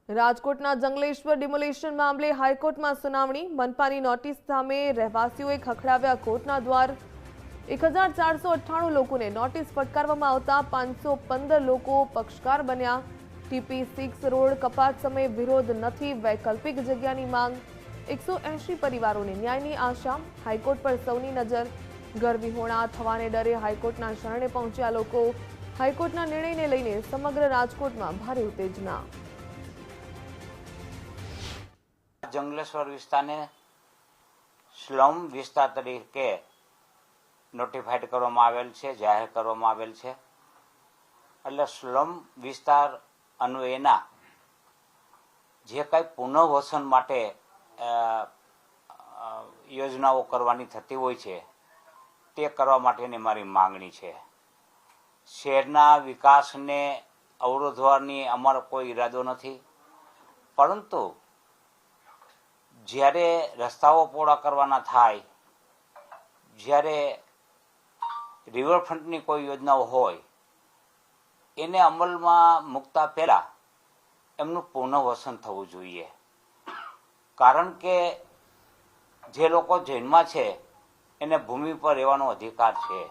રાજકોટના જંગલેશ્વર ડિમોલેશન મામલે હાઈકોર્ટમાં સુનાવણી। મનપાની નોટિસ સામે રહેવાસીઓએ ખખડાવ્યા કોર્ટના દ્વાર। 1498 લોકોને નોટિસ ફટકારવામાં આવતા 515 લોકો પક્ષકાર બન્યા। TP6 રોડ કપાત સમયે વિરોધ નથી, વૈકલ્પિક જગ્યાની માંગ। 180 પરિવારોને ન્યાયની આશા। હાઈકોર્ટ પર સૌની નજર। ઘર વિહોણા થવાને ડરે હાઈકોર્ટના શરણે પહોંચ્યા લોકો। હાઈકોર્ટના નિર્ણયને લઈને સમગ્ર રાજકોટમાં ભારે ઉત્તેજના। જંગલેશ્વર વિસ્તારને સ્લમ વિસ્તાર તરીકે નોટિફાઈડ કરવામાં આવેલ છે, જાહેર કરવામાં આવેલ છે। એટલે સ્લમ વિસ્તાર અન્વયના જે કંઈ પુનઃવસન માટે યોજનાઓ કરવાની થતી હોય છે તે કરવા માટેની મારી માંગણી છે। શહેરના વિકાસને અવરોધવાની અમારો કોઈ ઈરાદો નથી, પરંતુ જ્યારે રસ્તાઓ પહોળા કરવાના થાય, જ્યારે રિવરફ્રન્ટની કોઈ યોજનાઓ હોય એને અમલમાં મૂકતા પહેલાં એમનું પુનઃવસન થવું જોઈએ। કારણ કે જે લોકો જેલમાં છે એને ભૂમિ પર રહેવાનો અધિકાર છે।